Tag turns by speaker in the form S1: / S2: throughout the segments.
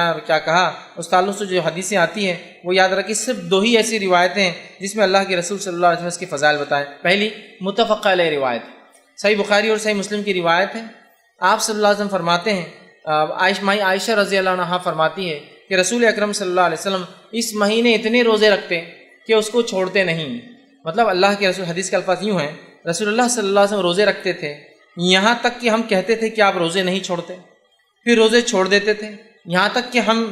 S1: اور کیا کہا اس تعلق سے جو حدیثیں آتی ہیں وہ یاد رکھیں، صرف 2 ہی ایسی روایتیں ہیں جس میں اللہ کے رسول صلی اللہ علیہ وسلم اس کی فضائل بتائیں۔ پہلی متفق علیہ روایت، صحیح بخاری اور صحیح مسلم کی روایت ہے۔ آپ صلی اللہ علیہ وسلم فرماتے ہیں، عائشہ رضی اللہ عنہا فرماتی ہے کہ رسول اکرم صلی اللہ علیہ وسلم اس مہینے اتنے روزے رکھتے کہ اس کو چھوڑتے نہیں۔ مطلب اللہ کے رسول، حدیث کے الفاظ یوں ہیں، رسول اللہ صلی اللہ علیہ وسلم روزے رکھتے تھے یہاں تک کہ ہم کہتے تھے کہ آپ روزے نہیں چھوڑتے، پھر روزے چھوڑ دیتے تھے یہاں تک کہ ہم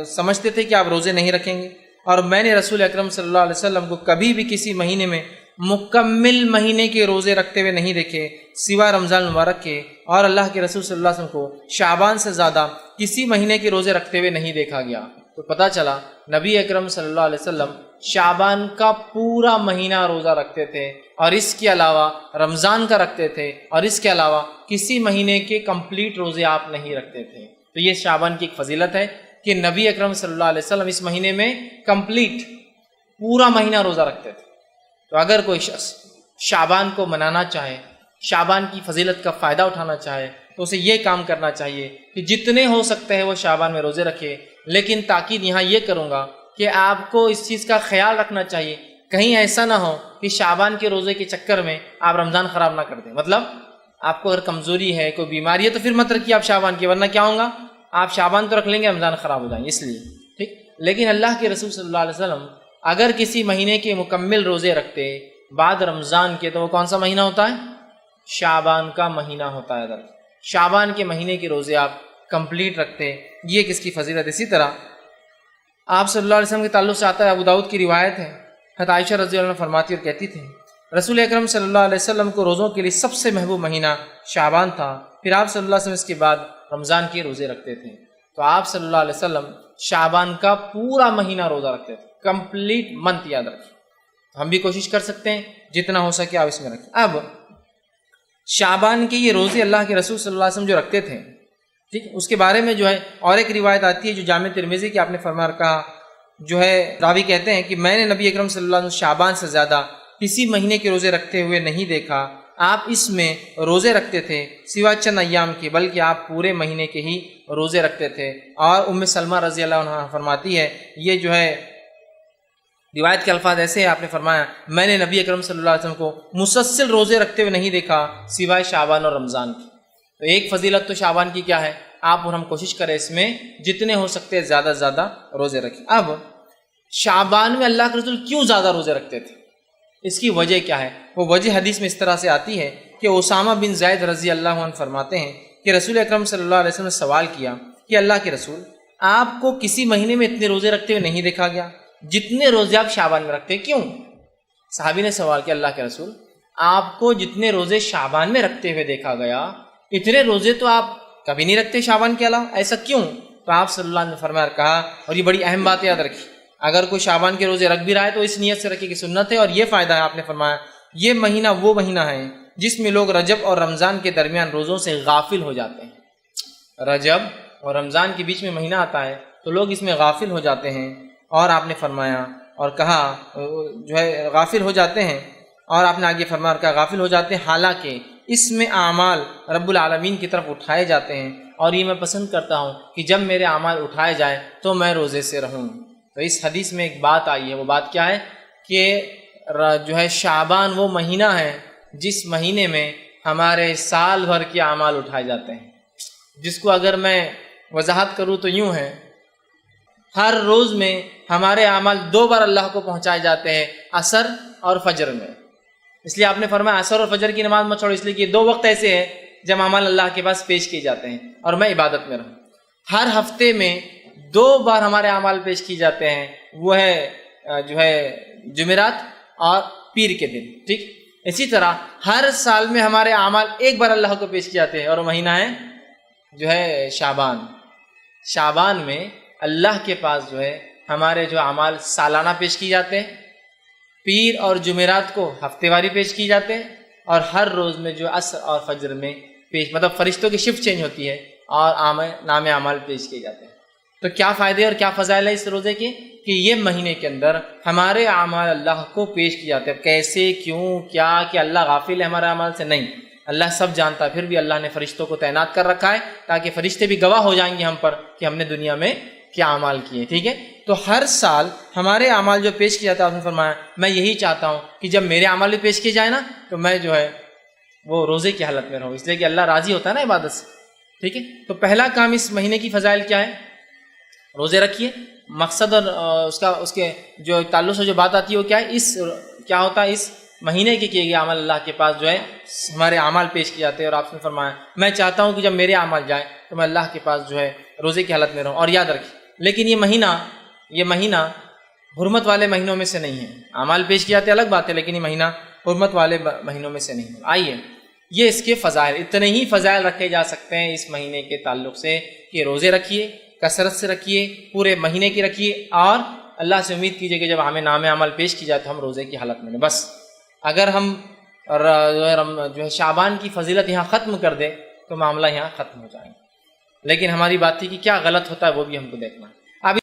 S1: سمجھتے تھے کہ آپ روزے نہیں رکھیں گے۔ اور میں نے رسول اکرم صلی اللہ علیہ وسلم کو کبھی بھی کسی مہینے میں مکمل مہینے کے روزے رکھتے ہوئے نہیں دیکھے سوائے رمضان مبارک کے، اور اللہ کے رسول صلی اللہ علیہ وسلم کو شعبان سے زیادہ کسی مہینے کے روزے رکھتے ہوئے نہیں دیکھا گیا۔ تو پتہ چلا نبی اکرم صلی اللہ علیہ وسلم شعبان کا پورا مہینہ روزہ رکھتے تھے، اور اس کے علاوہ رمضان کا رکھتے تھے، اور اس کے علاوہ کسی مہینے کے کمپلیٹ روزے آپ نہیں رکھتے تھے۔ تو یہ شعبان کی ایک فضیلت ہے کہ نبی اکرم صلی اللہ علیہ وسلم اس مہینے میں کمپلیٹ پورا مہینہ روزہ رکھتے تھے۔ تو اگر کوئی شخص شعبان کو منانا چاہے، شعبان کی فضیلت کا فائدہ اٹھانا چاہے، تو اسے یہ کام کرنا چاہیے کہ جتنے ہو سکتے ہیں وہ شعبان میں روزے رکھے۔ لیکن تاکید یہاں یہ کروں گا کہ آپ کو اس چیز کا خیال رکھنا چاہیے کہیں ایسا نہ ہو کہ شعبان کے روزے کے چکر میں آپ رمضان خراب نہ کر دیں۔ مطلب آپ کو اگر کمزوری ہے، کوئی بیماری ہے، تو پھر مت رکھیے آپ شعبان کی، ورنہ کیا ہوگا، آپ شعبان تو رکھ لیں گے، رمضان خراب ہو جائیں گے، اس لیے ٹھیک۔ لیکن اللہ کے رسول صلی اللہ علیہ وسلم اگر کسی مہینے کے مکمل روزے رکھتے بعد رمضان کے، تو وہ کون سا مہینہ ہوتا ہے؟ شعبان کا مہینہ ہوتا ہے۔ اگر شعبان کے مہینے کے روزے آپ کمپلیٹ رکھتے، یہ کس کی فضیلت۔ اسی طرح آپ صلی اللہ علیہ وسلم کے تعلق سے آتا ہے، ابو داؤد کی روایت ہے، حضرت عائشہ رضی اللہ عنہ فرماتی اور کہتی تھی رسول اکرم صلی اللہ علیہ وسلم کو روزوں کے لیے سب سے محبوب مہینہ شعبان تھا، پھر آپ صلی اللہ علیہ وسلم اس کے بعد رمضان کے روزے رکھتے تھے۔ تو آپ صلی اللہ علیہ وسلم شعبان کا پورا مہینہ روزہ رکھتے تھے، کمپلیٹ منتھ یاد رکھیں۔ ہم بھی کوشش کر سکتے ہیں جتنا ہو سکے آپ اس میں رکھیں۔ اب شعبان کے یہ روزے اللہ کے رسول صلی اللہ علیہ وسلم جو رکھتے تھے، ٹھیک، اس کے بارے میں جو ہے اور ایک روایت آتی ہے جو جامع ترمذی کی، آپ نے فرمایا کہا جو ہے راوی کہتے ہیں کہ میں نے نبی اکرم صلی اللہ علیہ وسلم شعبان سے زیادہ کسی مہینے کے روزے رکھتے ہوئے نہیں دیکھا، آپ اس میں روزے رکھتے تھے سوا چند ایام کے، بلکہ آپ پورے مہینے کے ہی روزے رکھتے تھے۔ اور ام سلمہ رضی اللہ عنہ فرماتی ہے، یہ جو ہے روایت کے الفاظ ایسے ہیں، آپ نے فرمایا میں نے نبی اکرم صلی اللہ علیہ وسلم کو مسلسل روزے رکھتے ہوئے نہیں دیکھا سوائے شعبان اور رمضان کی۔ تو ایک فضیلت تو شعبان کی کیا ہے، آپ اور ہم کوشش کریں اس میں جتنے ہو سکتے ہیں زیادہ سے زیادہ روزے رکھیں۔ اب شعبان میں اللہ کے رسول کیوں زیادہ روزے رکھتے تھے، اس کی وجہ کیا ہے؟ وہ وجہ حدیث میں اس طرح سے آتی ہے کہ اسامہ بن زید رضی اللہ عنہ فرماتے ہیں کہ رسول اکرم صلی اللہ علیہ وسلم نے سوال کیا کہ اللہ کے رسول، آپ کو کسی مہینے میں اتنے روزے رکھتے ہوئے نہیں دیکھا گیا جتنے روزے آپ شعبان میں رکھتے ہیں، کیوں؟ صحابی نے سوال کیا اللہ کے رسول، آپ کو جتنے روزے شعبان میں رکھتے ہوئے دیکھا گیا اتنے روزے تو آپ کبھی نہیں رکھتے شعبان کے علاوہ، ایسا کیوں؟ تو آپ صلی اللہ علیہ وسلم نے فرمایا کہا، اور یہ بڑی اہم بات یاد رکھی، اگر کوئی شعبان کے روزے رکھ بھی رہا ہے تو اس نیت سے رکھے کہ سنت ہے، اور یہ فائدہ ہے، آپ نے فرمایا یہ مہینہ وہ مہینہ ہے جس میں لوگ رجب اور رمضان کے درمیان روزوں سے غافل ہو جاتے ہیں۔ رجب اور رمضان کے بیچ میں مہینہ آتا ہے تو لوگ اس میں غافل ہو جاتے ہیں، اور آپ نے فرمایا اور کہا جو ہے غافل ہو جاتے ہیں، اور آپ نے آگے فرمایا کہا غافل ہو جاتے ہیں، حالانکہ اس میں اعمال رب العالمین کی طرف اٹھائے جاتے ہیں، اور یہ میں پسند کرتا ہوں کہ جب میرے اعمال اٹھائے جائے تو میں روزے سے رہوں۔ تو اس حدیث میں ایک بات آئی ہے، وہ بات کیا ہے کہ جو ہے شعبان وہ مہینہ ہے جس مہینے میں ہمارے سال بھر کے اعمال اٹھائے جاتے ہیں، جس کو اگر میں وضاحت کروں تو یوں ہے، ہر روز میں ہمارے اعمال 2 بار اللہ کو پہنچائے جاتے ہیں، عصر اور فجر میں۔ اس لیے آپ نے فرمایا عصر اور فجر کی نماز مت چھوڑو، اس لیے کہ 2 وقت ایسے ہیں جب اعمال اللہ کے پاس پیش کیے جاتے ہیں اور میں عبادت میں رہوں۔ ہر ہفتے میں 2 بار ہمارے اعمال پیش کیے جاتے ہیں، وہ ہے جو ہے جمعرات اور پیر کے دن، ٹھیک۔ اسی طرح ہر سال میں ہمارے اعمال 1 بار اللہ کو پیش کیے جاتے ہیں، اور وہ مہینہ ہے جو ہے شعبان۔ شعبان میں اللہ کے پاس جو ہے ہمارے جو اعمال سالانہ پیش کیے جاتے ہیں، پیر اور جمعرات کو ہفتے واری پیش کی جاتے ہیں، اور ہر روز میں جو عصر اور فجر میں پیش، مطلب فرشتوں کی شفٹ چینج ہوتی ہے اور نام اعمال پیش کیے جاتے ہیں۔ تو کیا فائدے اور کیا فضائل ہے اس روزے کے کہ یہ مہینے کے اندر ہمارے اعمال اللہ کو پیش کیے جاتے ہیں۔ کیسے، کیوں، کیا کہ اللہ غافل ہے ہمارے اعمال سے؟ نہیں، اللہ سب جانتا ہے، پھر بھی اللہ نے فرشتوں کو تعینات کر رکھا ہے تاکہ فرشتے بھی گواہ ہو جائیں گے ہم پر کہ ہم نے دنیا میں کیا اعمال کیے، ٹھیک ہے۔ تو ہر سال ہمارے اعمال جو پیش کیا جاتا ہے، آپ نے فرمایا میں یہی چاہتا ہوں کہ جب میرے اعمال بھی پیش کیے جائیں نا تو میں جو ہے وہ روزے کی حالت میں رہوں، اس لیے کہ اللہ راضی ہوتا ہے نا عبادت سے، ٹھیک ہے۔ تو پہلا کام اس مہینے کی فضائل کیا ہے؟ روزے رکھیے۔ مقصد اور اس کے جو تعلق سے جو بات آتی ہے وہ کیا ہے؟ کیا ہوتا ہے اس مہینے کے کیے گئے عمل اللہ کے پاس جو ہے ہمارے اعمال پیش کیے جاتے ہیں، اور آپ نے فرمایا میں چاہتا ہوں کہ جب میرے اعمال جائیں تو میں اللہ کے پاس جو ہے روزے کی حالت میں رہوں۔ اور یاد رکھیے لیکن یہ مہینہ حرمت والے مہینوں میں سے نہیں ہے، اعمال پیش کیے جاتے الگ بات ہے، لیکن یہ مہینہ حرمت والے مہینوں میں سے نہیں ہے۔ آئیے یہ اس کے فضائل، اتنے ہی فضائل رکھے جا سکتے ہیں اس مہینے کے تعلق سے کہ روزے رکھیے، کثرت سے رکھیے، پورے مہینے کی رکھیے، اور اللہ سے امید کیجیے کہ جب ہمیں نام عمل پیش کی جائے تو ہم روزے کی حالت میں، بس اگر ہم جو ہے شعبان کی فضیلت یہاں ختم کر دے تو معاملہ یہاں ختم ہو جائے گا، لیکن ہماری بات تھی کہ کیا غلط ہوتا ہے وہ بھی ہم کو دیکھنا ہے۔